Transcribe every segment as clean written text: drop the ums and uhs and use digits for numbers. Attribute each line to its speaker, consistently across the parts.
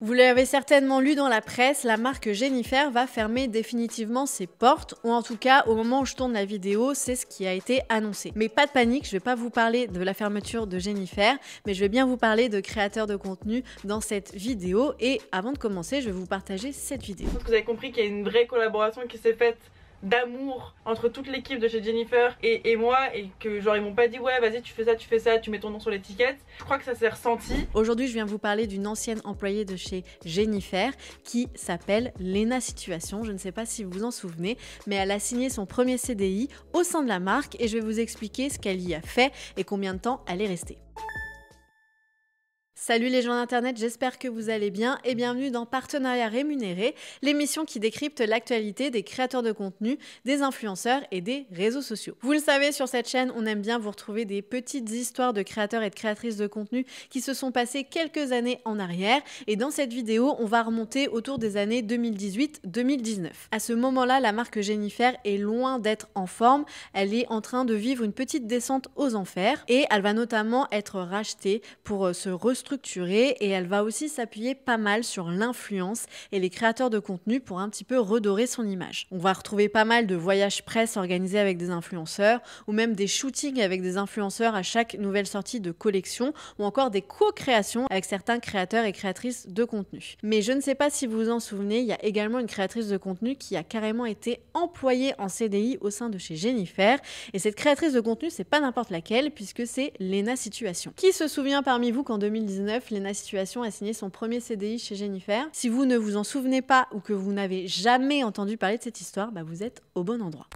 Speaker 1: Vous l'avez certainement lu dans la presse, la marque Jennifer va fermer définitivement ses portes, ou en tout cas au moment où je tourne la vidéo, c'est ce qui a été annoncé. Mais pas de panique, je vais pas vous parler de la fermeture de Jennifer, mais je vais bien vous parler de créateurs de contenu dans cette vidéo. Et avant de commencer, je vais vous partager cette vidéo.
Speaker 2: Je pense que vous avez compris qu'il y a une vraie collaboration qui s'est faite d'amour entre toute l'équipe de chez Jennifer et moi, et que genre ils m'ont pas dit ouais vas-y tu fais ça, tu mets ton nom sur l'étiquette. Je crois que ça s'est ressenti.
Speaker 1: Aujourd'hui je viens vous parler d'une ancienne employée de chez Jennifer qui s'appelle Lena Situation. Je ne sais pas si vous vous en souvenez, mais elle a signé son premier CDI au sein de la marque et je vais vous expliquer ce qu'elle y a fait et combien de temps elle est restée. Salut les gens d'internet, j'espère que vous allez bien et bienvenue dans Partenariat Rémunéré, l'émission qui décrypte l'actualité des créateurs de contenu, des influenceurs et des réseaux sociaux. Vous le savez, sur cette chaîne, on aime bien vous retrouver des petites histoires de créateurs et de créatrices de contenu qui se sont passées quelques années en arrière, et dans cette vidéo, on va remonter autour des années 2018-2019. À ce moment-là, la marque Jennifer est loin d'être en forme, elle est en train de vivre une petite descente aux enfers et elle va notamment être rachetée pour se restructurer et elle va aussi s'appuyer pas mal sur l'influence et les créateurs de contenu pour un petit peu redorer son image. On va retrouver pas mal de voyages presse organisés avec des influenceurs ou même des shootings avec des influenceurs à chaque nouvelle sortie de collection ou encore des co-créations avec certains créateurs et créatrices de contenu. Mais je ne sais pas si vous vous en souvenez, il y a également une créatrice de contenu qui a carrément été employée en CDI au sein de chez Jennifer, et cette créatrice de contenu c'est pas n'importe laquelle puisque c'est Lena Situation. Qui se souvient parmi vous qu'en 2019 Lena Situation a signé son premier CDI chez Jennifer? Si vous ne vous en souvenez pas ou que vous n'avez jamais entendu parler de cette histoire, vous êtes au bon endroit.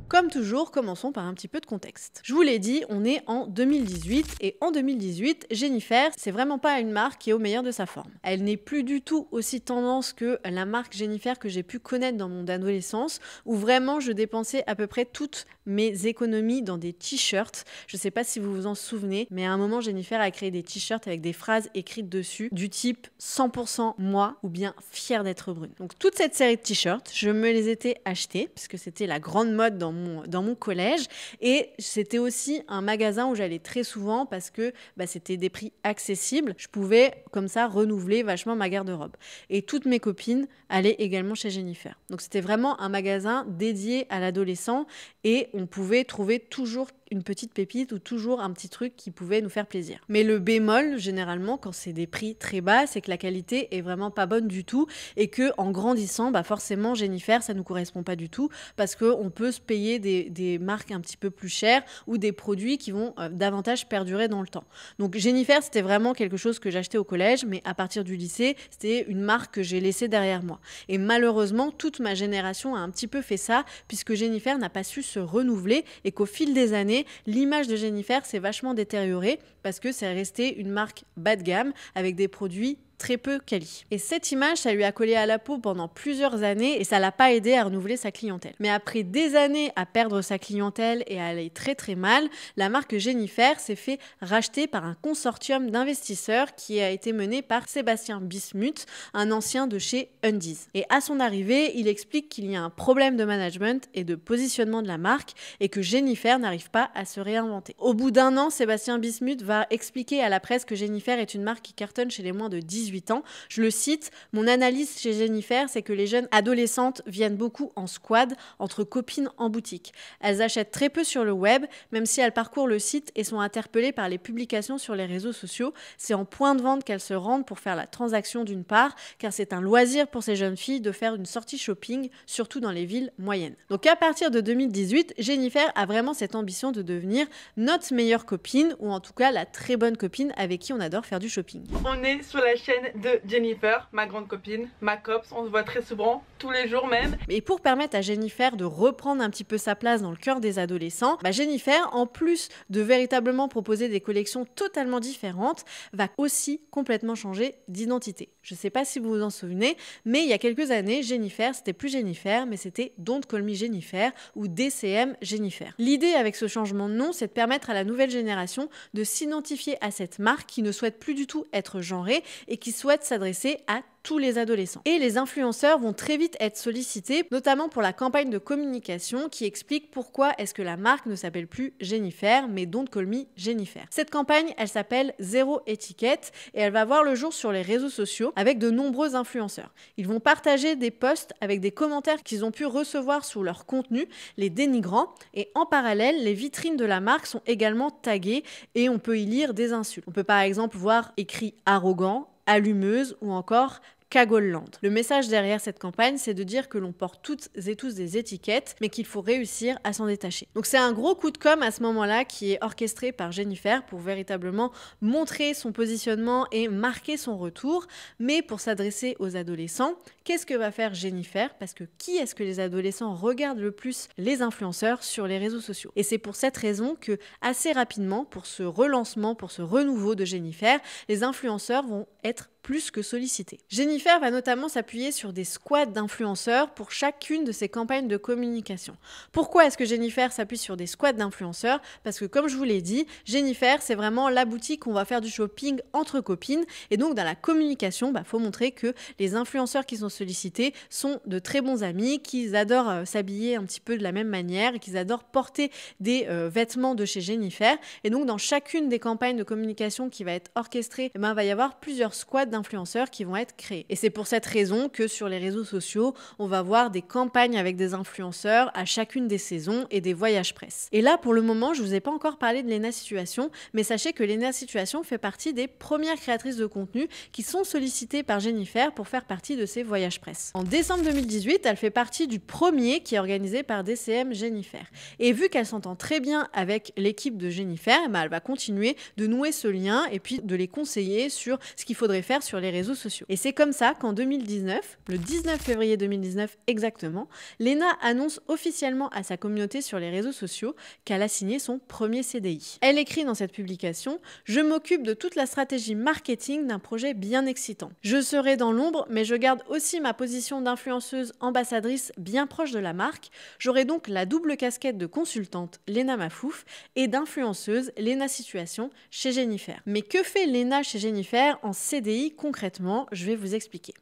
Speaker 1: Comme toujours, commençons par un petit peu de contexte. Je vous l'ai dit, on est en 2018 et en 2018, Jennifer, c'est vraiment pas une marque qui est au meilleur de sa forme. Elle n'est plus du tout aussi tendance que la marque Jennifer que j'ai pu connaître dans mon adolescence, où vraiment je dépensais à peu près toutes mes économies dans des t-shirts. Je sais pas si vous vous en souvenez, mais à un moment, Jennifer a créé des t-shirts avec des phrases écrites dessus, du type 100% moi ou bien fière d'être brune. Donc toute cette série de t-shirts, je me les étais achetés, puisque c'était la grande mode dans mon collège, et c'était aussi un magasin où j'allais très souvent parce que c'était des prix accessibles. Je pouvais comme ça renouveler vachement ma garde-robe. Et toutes mes copines allaient également chez Jennifer. Donc c'était vraiment un magasin dédié à l'adolescent et on pouvait trouver toujours une petite pépite ou toujours un petit truc qui pouvait nous faire plaisir. Mais le bémol, généralement, quand c'est des prix très bas, c'est que la qualité est vraiment pas bonne du tout et que en grandissant, forcément, Jennifer, ça nous correspond pas du tout parce qu'on peut se payer des marques un petit peu plus chères ou des produits qui vont davantage perdurer dans le temps. Donc Jennifer, c'était vraiment quelque chose que j'achetais au collège, mais à partir du lycée, c'était une marque que j'ai laissée derrière moi. Et malheureusement, toute ma génération a un petit peu fait ça puisque Jennifer n'a pas su se renouveler et qu'au fil des années, l'image de Jennifer s'est vachement détériorée parce que c'est resté une marque bas de gamme avec des produits très peu quali. Et cette image, ça lui a collé à la peau pendant plusieurs années et ça l'a pas aidé à renouveler sa clientèle. Mais après des années à perdre sa clientèle et à aller très très mal, la marque Jennifer s'est fait racheter par un consortium d'investisseurs qui a été mené par Sébastien Bismuth, un ancien de chez Undies. Et à son arrivée, il explique qu'il y a un problème de management et de positionnement de la marque et que Jennifer n'arrive pas à se réinventer. Au bout d'un an, Sébastien Bismuth va expliquer à la presse que Jennifer est une marque qui cartonne chez les moins de 18 ans. Je le cite, « Mon analyse chez Jennifer, c'est que les jeunes adolescentes viennent beaucoup en squad, entre copines en boutique. Elles achètent très peu sur le web, même si elles parcourent le site et sont interpellées par les publications sur les réseaux sociaux. C'est en point de vente qu'elles se rendent pour faire la transaction d'une part, car c'est un loisir pour ces jeunes filles de faire une sortie shopping, surtout dans les villes moyennes. » Donc à partir de 2018, Jennifer a vraiment cette ambition de devenir notre meilleure copine, ou en tout cas la très bonne copine avec qui on adore faire du shopping.
Speaker 2: On est sur la chaîne de Jennifer, ma grande copine, ma copse, on se voit très souvent, tous les jours même.
Speaker 1: Et pour permettre à Jennifer de reprendre un petit peu sa place dans le cœur des adolescents, Jennifer, en plus de véritablement proposer des collections totalement différentes, va aussi complètement changer d'identité. Je ne sais pas si vous vous en souvenez, mais il y a quelques années, Jennifer, c'était plus Jennifer, mais c'était Don't Call Me Jennifer ou DCM Jennifer. L'idée avec ce changement de nom, c'est de permettre à la nouvelle génération de s'identifier à cette marque qui ne souhaite plus du tout être genrée et qui qui souhaite s'adresser à tous les adolescents. Et les influenceurs vont très vite être sollicités, notamment pour la campagne de communication qui explique pourquoi est-ce que la marque ne s'appelle plus Jennifer, mais Don't Call Me Jennifer. Cette campagne, elle s'appelle Zéro Étiquette et elle va voir le jour sur les réseaux sociaux avec de nombreux influenceurs. Ils vont partager des posts avec des commentaires qu'ils ont pu recevoir sous leur contenu, les dénigrant, et en parallèle, les vitrines de la marque sont également taguées et on peut y lire des insultes. On peut par exemple voir écrit arrogant, allumeuse ou encore Cagoland. Le message derrière cette campagne, c'est de dire que l'on porte toutes et tous des étiquettes, mais qu'il faut réussir à s'en détacher. Donc c'est un gros coup de com' à ce moment-là qui est orchestré par Jennifer pour véritablement montrer son positionnement et marquer son retour. Mais pour s'adresser aux adolescents, qu'est-ce que va faire Jennifer? Parce que qui est-ce que les adolescents regardent le plus? Les influenceurs sur les réseaux sociaux. Et c'est pour cette raison que assez rapidement, pour ce relancement, pour ce renouveau de Jennifer, les influenceurs vont être plus que sollicités. Jennifer va notamment s'appuyer sur des squads d'influenceurs pour chacune de ses campagnes de communication. Pourquoi est-ce que Jennifer s'appuie sur des squads d'influenceurs? Parce que comme je vous l'ai dit, Jennifer, c'est vraiment la boutique où on va faire du shopping entre copines. Et donc dans la communication, faut montrer que les influenceurs qui sont sollicités sont de très bons amis, qu'ils adorent s'habiller un petit peu de la même manière et qu'ils adorent porter des vêtements de chez Jennifer. Et donc dans chacune des campagnes de communication qui va être orchestrée, il va y avoir plusieurs squads d'influenceurs qui vont être créés. Et c'est pour cette raison que sur les réseaux sociaux, on va voir des campagnes avec des influenceurs à chacune des saisons et des voyages presse. Et là, pour le moment, je vous ai pas encore parlé de Léna Situation, mais sachez que Léna Situation fait partie des premières créatrices de contenu qui sont sollicitées par Jennifer pour faire partie de ces voyages presse. En décembre 2018, elle fait partie du premier qui est organisé par DCM Jennifer. Et vu qu'elle s'entend très bien avec l'équipe de Jennifer, elle va continuer de nouer ce lien et puis de les conseiller sur ce qu'il faudrait faire sur les réseaux sociaux. Et c'est comme ça qu'en 2019, le 19 février 2019 exactement, Léna annonce officiellement à sa communauté sur les réseaux sociaux qu'elle a signé son premier CDI. Elle écrit dans cette publication « Je m'occupe de toute la stratégie marketing d'un projet bien excitant. Je serai dans l'ombre, mais je garde aussi ma position d'influenceuse ambassadrice bien proche de la marque. J'aurai donc la double casquette de consultante Léna Mafouf et d'influenceuse Léna Situation chez Jennifer. » Mais que fait Léna chez Jennifer en CDI concrètement? Je vais vous expliquer.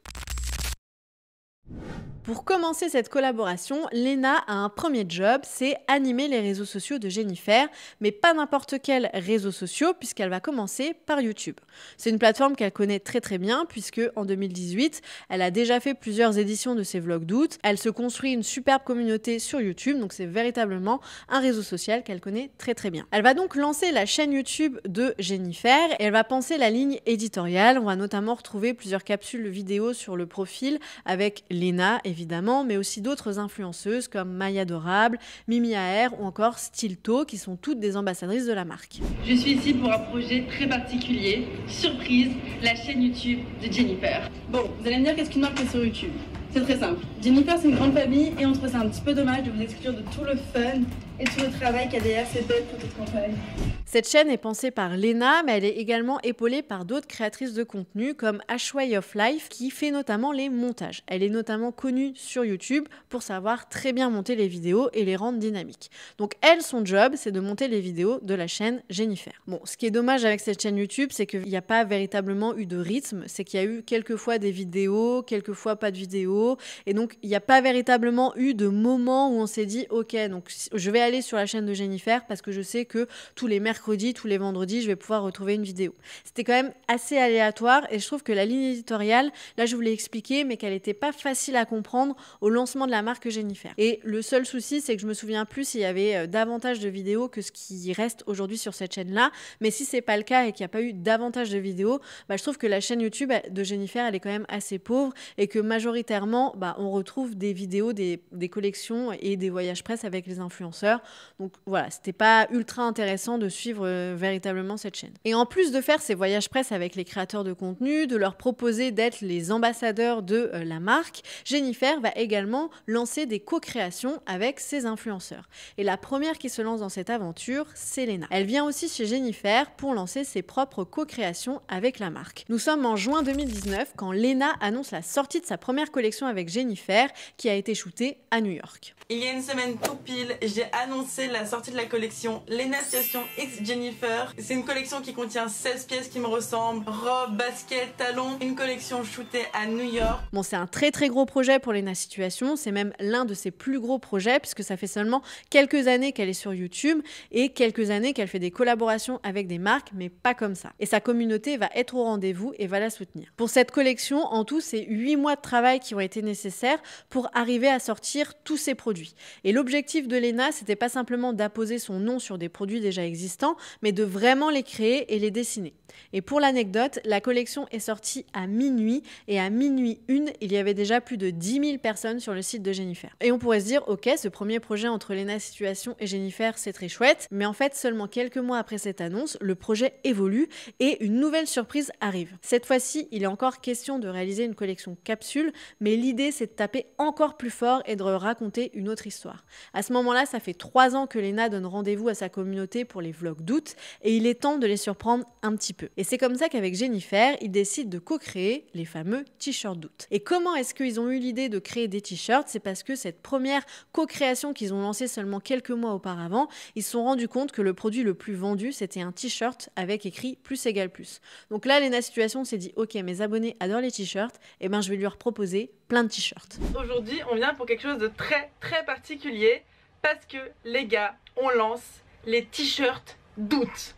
Speaker 1: Pour commencer cette collaboration, Léna a un premier job, c'est animer les réseaux sociaux de Jennifer, mais pas n'importe quels réseaux sociaux puisqu'elle va commencer par YouTube. C'est une plateforme qu'elle connaît très très bien puisque en 2018, elle a déjà fait plusieurs éditions de ses vlogs d'août. Elle se construit une superbe communauté sur YouTube, donc c'est véritablement un réseau social qu'elle connaît très très bien. Elle va donc lancer la chaîne YouTube de Jennifer et elle va penser la ligne éditoriale. On va notamment retrouver plusieurs capsules vidéo sur le profil avec Léna évidemment, mais aussi d'autres influenceuses comme Maya Adorable, Mimi AR ou encore Stilto qui sont toutes des ambassadrices de la marque.
Speaker 3: Je suis ici pour un projet très particulier, surprise, la chaîne YouTube de Jennifer. Bon, vous allez me dire qu'est-ce qu'une marque est sur YouTube? C'est très simple. Jennifer, c'est une grande famille et on trouve ça un petit peu dommage de vous exclure de tout le fun et tout le travail qu'il y a derrière ces belles photos de campagne.
Speaker 1: Cette chaîne est pensée par Léna, mais elle est également épaulée par d'autres créatrices de contenu comme Ashway of Life qui fait notamment les montages. Elle est notamment connue sur YouTube pour savoir très bien monter les vidéos et les rendre dynamiques. Donc elle, son job, c'est de monter les vidéos de la chaîne Jennifer. Bon, ce qui est dommage avec cette chaîne YouTube, c'est qu'il n'y a pas véritablement eu de rythme, c'est qu'il y a eu quelques fois des vidéos, quelques fois pas de vidéos, et donc il n'y a pas véritablement eu de moment où on s'est dit ok, donc je vais aller sur la chaîne de Jennifer parce que je sais que tous les mercredis, tous les vendredis, je vais pouvoir retrouver une vidéo. C'était quand même assez aléatoire et je trouve que la ligne éditoriale, là je vous l'ai expliqué, mais qu'elle n'était pas facile à comprendre au lancement de la marque Jennifer. Et le seul souci, c'est que je me souviens plus s'il y avait davantage de vidéos que ce qui reste aujourd'hui sur cette chaîne-là, mais si c'est pas le cas et qu'il n'y a pas eu davantage de vidéos, je trouve que la chaîne YouTube de Jennifer, elle est quand même assez pauvre et que majoritairement, on retrouve des vidéos, des collections et des voyages presse avec les influenceurs. Donc voilà, c'était pas ultra intéressant de suivre véritablement cette chaîne. Et en plus de faire ces voyages presse avec les créateurs de contenu, de leur proposer d'être les ambassadeurs de la marque, Jennifer va également lancer des co-créations avec ses influenceurs. Et la première qui se lance dans cette aventure, c'est Léna. Elle vient aussi chez Jennifer pour lancer ses propres co-créations avec la marque. Nous sommes en juin 2019 quand Léna annonce la sortie de sa première collection avec Jennifer qui a été shootée à New York.
Speaker 2: Il y a une semaine tout pile, j'ai annoncé annoncé la sortie de la collection Lena Situation X Jennifer. C'est une collection qui contient 16 pièces qui me ressemblent, robe, basket, talons, une collection shootée à New York.
Speaker 1: Bon, c'est un très gros projet pour Lena Situation, c'est même l'un de ses plus gros projets puisque ça fait seulement quelques années qu'elle est sur YouTube et quelques années qu'elle fait des collaborations avec des marques, mais pas comme ça. Et sa communauté va être au rendez-vous et va la soutenir. Pour cette collection, en tout, c'est 8 mois de travail qui ont été nécessaires pour arriver à sortir tous ces produits. Et l'objectif de Lena, c'était pas simplement d'apposer son nom sur des produits déjà existants, mais de vraiment les créer et les dessiner. Et pour l'anecdote, la collection est sortie à minuit et à minuit 1, il y avait déjà plus de 10 000 personnes sur le site de Jennifer. Et on pourrait se dire, ok, ce premier projet entre Lena Situation et Jennifer, c'est très chouette, mais en fait, seulement quelques mois après cette annonce, le projet évolue et une nouvelle surprise arrive. Cette fois-ci, il est encore question de réaliser une collection capsule, mais l'idée, c'est de taper encore plus fort et de raconter une autre histoire. À ce moment-là, ça fait 3 ans que Lena donne rendez-vous à sa communauté pour les vlogs d'août et il est temps de les surprendre un petit peu. Et c'est comme ça qu'avec Jennifer, ils décident de co-créer les fameux t-shirts d'août. Et comment est-ce qu'ils ont eu l'idée de créer des t-shirts? C'est parce que cette première co-création qu'ils ont lancée seulement quelques mois auparavant, ils se sont rendus compte que le produit le plus vendu, c'était un t-shirt avec écrit plus égale plus. Donc là, Lena Situation s'est dit, ok, mes abonnés adorent les t-shirts, et ben je vais leur proposer plein de t-shirts.
Speaker 2: Aujourd'hui, on vient pour quelque chose de très particulier parce que les gars, on lance les t-shirts d'août.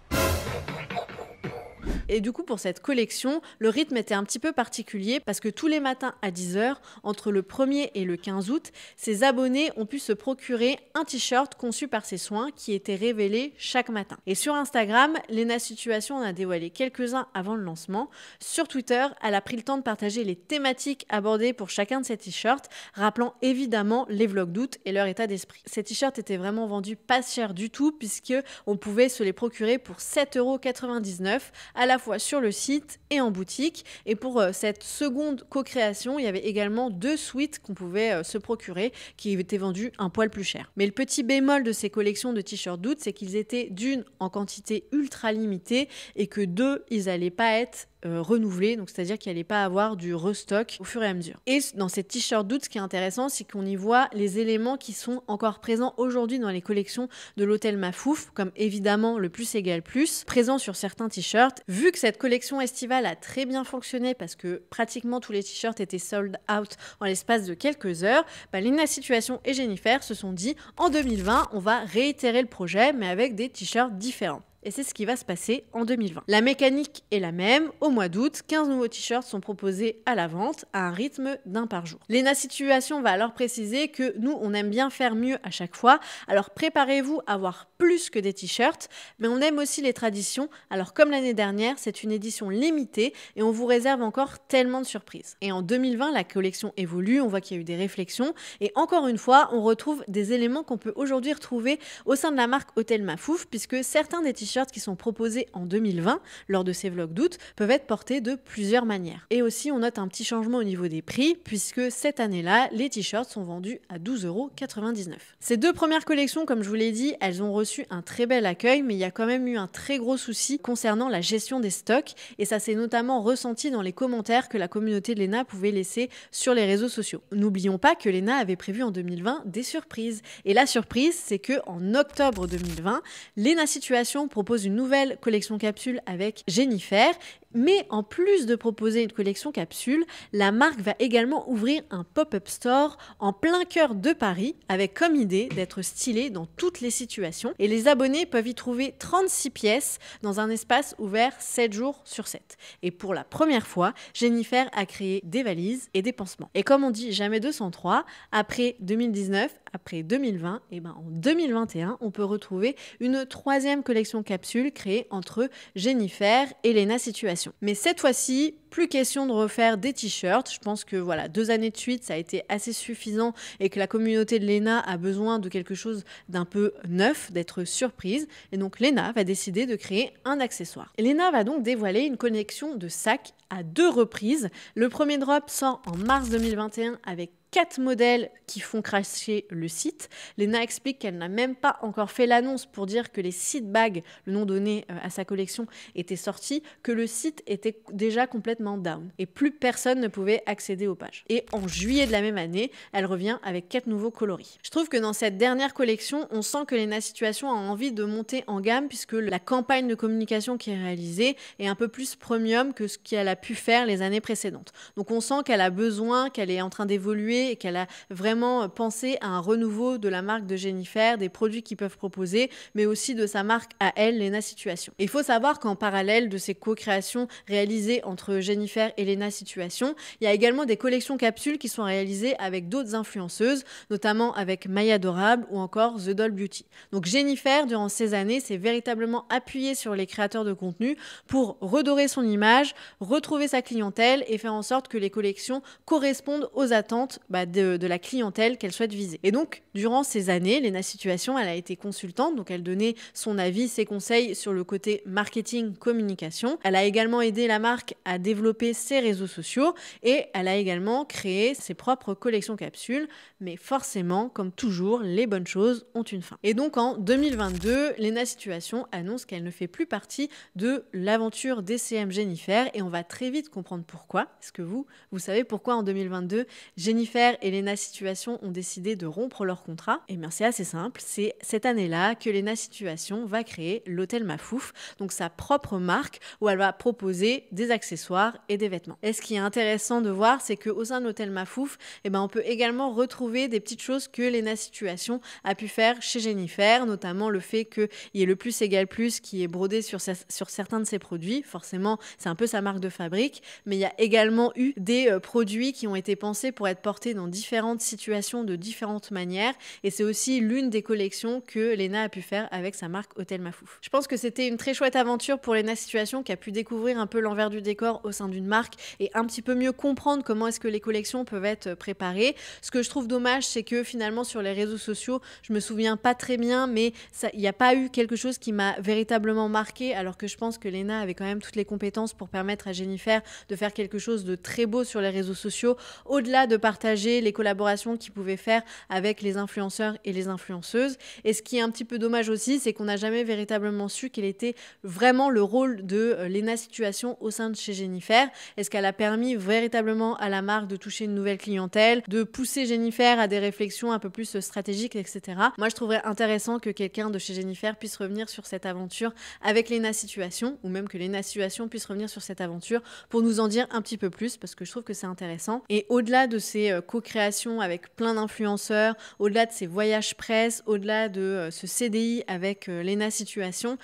Speaker 1: Et du coup, pour cette collection, le rythme était un petit peu particulier parce que tous les matins à 10h, entre le 1er et le 15 août, ses abonnés ont pu se procurer un t-shirt conçu par ses soins qui était révélé chaque matin. Et sur Instagram, Lena Situation en a dévoilé quelques-uns avant le lancement. Sur Twitter, elle a pris le temps de partager les thématiques abordées pour chacun de ces t-shirts, rappelant évidemment les vlogs d'août et leur état d'esprit. Ces t-shirts étaient vraiment vendus pas cher du tout puisque on pouvait se les procurer pour 7,99 € à la fois sur le site et en boutique. Et pour cette seconde co-création, il y avait également 2 suites qu'on pouvait se procurer qui étaient vendus un poil plus cher. Mais le petit bémol de ces collections de t-shirts d'août, c'est qu'ils étaient d'une en quantité ultra limitée et que 2, ils n'allaient pas être renouvelés, donc c'est-à-dire qu'il n'allait pas avoir du restock au fur et à mesure. Et dans ces t-shirts d'août, ce qui est intéressant, c'est qu'on y voit les éléments qui sont encore présents aujourd'hui dans les collections de l'hôtel Mafouf, comme évidemment le plus égale plus, présent sur certains t-shirts. Vu que cette collection estivale a très bien fonctionné parce que pratiquement tous les t-shirts étaient sold out en l'espace de quelques heures, Lena Situation et Jennifer se sont dit en 2020, on va réitérer le projet mais avec des t-shirts différents. Et c'est ce qui va se passer en 2020. La mécanique est la même. Au mois d'août, 15 nouveaux t-shirts sont proposés à la vente à un rythme d'un par jour. Lena Situation va alors préciser que nous, on aime bien faire mieux à chaque fois. Alors préparez-vous à avoir plus que des t-shirts, mais on aime aussi les traditions. Alors comme l'année dernière, c'est une édition limitée et on vous réserve encore tellement de surprises. Et en 2020, la collection évolue, on voit qu'il y a eu des réflexions et encore une fois, on retrouve des éléments qu'on peut aujourd'hui retrouver au sein de la marque Hôtel Mafouf puisque certains des t-shirts qui sont proposés en 2020 lors de ces vlogs d'août peuvent être portés de plusieurs manières. Et aussi, on note un petit changement au niveau des prix puisque cette année-là, les t-shirts sont vendus à 12,99 €. Ces 2 premières collections, comme je vous l'ai dit, elles ont reçu un très bel accueil, mais il y a quand même eu un très gros souci concernant la gestion des stocks et ça s'est notamment ressenti dans les commentaires que la communauté de Lena pouvait laisser sur les réseaux sociaux. N'oublions pas que Lena avait prévu en 2020 des surprises. Et la surprise, c'est que en octobre 2020, Lena Situation propose une nouvelle collection capsule avec Jennifer. Mais en plus de proposer une collection capsule, la marque va également ouvrir un pop-up store en plein cœur de Paris avec comme idée d'être stylé dans toutes les situations. Et les abonnés peuvent y trouver 36 pièces dans un espace ouvert 7 jours sur 7. Et pour la première fois, Jennifer a créé des valises et des pansements. Et comme on dit jamais 203, après 2019, après 2020, et en 2021, on peut retrouver une 3e collection capsule créée entre Jennifer et Lena Situation. Mais cette fois-ci, plus question de refaire des t-shirts. Je pense que 2 années de suite, ça a été assez suffisant et que la communauté de Lena a besoin de quelque chose d'un peu neuf, d'être surprise. Et donc Lena va décider de créer un accessoire. Et Lena va donc dévoiler une collection de sacs à 2 reprises. Le premier drop sort en mars 2021 avec 4 modèles qui font crasher le site. Lena explique qu'elle n'a même pas encore fait l'annonce pour dire que les seed bags, le nom donné à sa collection, étaient sortis, que le site était déjà complètement down et plus personne ne pouvait accéder aux pages. Et en juillet de la même année, elle revient avec 4 nouveaux coloris. Je trouve que dans cette dernière collection, on sent que Lena Situation a envie de monter en gamme puisque la campagne de communication qui est réalisée est un peu plus premium que ce qu'elle a pu faire les années précédentes. Donc on sent qu'elle a besoin, qu'elle est en train d'évoluer et qu'elle a vraiment pensé à un renouveau de la marque de Jennifer, des produits qu'ils peuvent proposer, mais aussi de sa marque à elle, Lena Situation. Il faut savoir qu'en parallèle de ces co-créations réalisées entre Jennifer et Lena Situation, il y a également des collections capsules qui sont réalisées avec d'autres influenceuses, notamment avec Maya Adorable ou encore The Doll Beauty. Donc Jennifer, durant ces années, s'est véritablement appuyée sur les créateurs de contenu pour redorer son image, retrouver sa clientèle et faire en sorte que les collections correspondent aux attentes de la clientèle qu'elle souhaite viser. Et donc, durant ces années, Lena Situation, elle a été consultante, donc elle donnait son avis, ses conseils sur le côté marketing, communication. Elle a également aidé la marque à développer ses réseaux sociaux et elle a également créé ses propres collections capsules. Mais forcément, comme toujours, les bonnes choses ont une fin. Et donc en 2022, Lena Situation annonce qu'elle ne fait plus partie de l'aventure DCM Jennifer et on va très vite comprendre pourquoi. Est-ce que vous savez pourquoi en 2022, Jennifer et Lena Situation ont décidé de rompre leur contrat? Et bien c'est assez simple, c'est cette année-là que Lena Situation va créer l'Hôtel Mafouf, donc sa propre marque où elle va proposer des accessoires et des vêtements. Et ce qui est intéressant de voir, c'est qu'au sein de l'Hôtel Mafouf, on peut également retrouver des petites choses que Lena Situation a pu faire chez Jennifer, notamment le fait qu'il y ait le plus égale plus qui est brodé sur certains de ses produits. Forcément, c'est un peu sa marque de fabrique, mais il y a également eu des produits qui ont été pensés pour être portés dans différentes situations de différentes manières et c'est aussi l'une des collections que Lena a pu faire avec sa marque Hôtel Mafouf. Je pense que c'était une très chouette aventure pour Lena Situation qui a pu découvrir un peu l'envers du décor au sein d'une marque et un petit peu mieux comprendre comment est-ce que les collections peuvent être préparées. Ce que je trouve dommage, c'est que finalement sur les réseaux sociaux, je me souviens pas très bien, mais il n'y a pas eu quelque chose qui m'a véritablement marqué, alors que je pense que Lena avait quand même toutes les compétences pour permettre à Jennifer de faire quelque chose de très beau sur les réseaux sociaux, au-delà de partager les collaborations qu'il pouvait faire avec les influenceurs et les influenceuses. Et ce qui est un petit peu dommage aussi, c'est qu'on n'a jamais véritablement su quel était vraiment le rôle de Lena Situation au sein de chez Jennifer. Est-ce qu'elle a permis véritablement à la marque de toucher une nouvelle clientèle, de pousser Jennifer à des réflexions un peu plus stratégiques, etc. Moi, je trouverais intéressant que quelqu'un de chez Jennifer puisse revenir sur cette aventure avec Lena Situation, ou même que Lena Situation puisse revenir sur cette aventure pour nous en dire un petit peu plus, parce que je trouve que c'est intéressant. Et au-delà de ces co-créations avec plein d'influenceurs, au-delà de ces voyages presse, au-delà de ce CDI avec Lena Situation,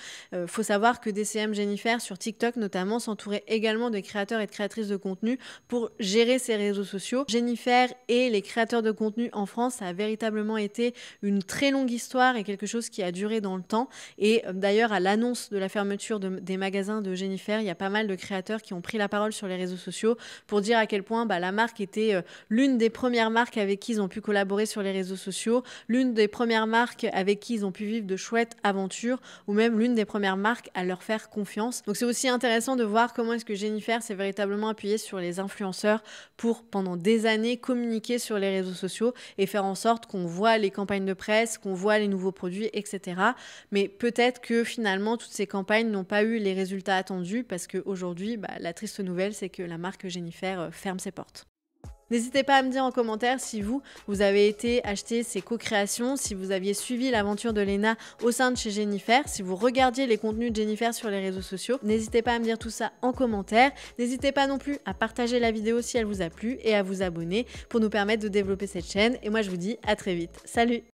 Speaker 1: faut savoir que DCM Jennifer, sur TikTok notamment, s'entourait également de créateurs et de créatrices de contenu pour gérer ses réseaux sociaux. Jennifer et les créateurs de contenu en France, ça a véritablement été une très longue histoire et quelque chose qui a duré dans le temps. Et d'ailleurs, à l'annonce de la fermeture des magasins de Jennifer, il y a pas mal de créateurs qui ont pris la parole sur les réseaux sociaux pour dire à quel point la marque était l'une des premières marques avec qui ils ont pu collaborer sur les réseaux sociaux, l'une des premières marques avec qui ils ont pu vivre de chouettes aventures, ou même l'une des premières marques à leur faire confiance. Donc c'est aussi intéressant de voir comment est-ce que Jennifer s'est véritablement appuyée sur les influenceurs pour, pendant des années, communiquer sur les réseaux sociaux et faire en sorte qu'on voit les campagnes de presse, qu'on voit les nouveaux produits, etc. Mais peut-être que finalement, toutes ces campagnes n'ont pas eu les résultats attendus parce qu'aujourd'hui, la triste nouvelle, c'est que la marque Jennifer ferme ses portes. N'hésitez pas à me dire en commentaire si vous avez été acheter ces co-créations, si vous aviez suivi l'aventure de Lena au sein de chez Jennifer, si vous regardiez les contenus de Jennifer sur les réseaux sociaux. N'hésitez pas à me dire tout ça en commentaire. N'hésitez pas non plus à partager la vidéo si elle vous a plu et à vous abonner pour nous permettre de développer cette chaîne. Et moi, je vous dis à très vite. Salut!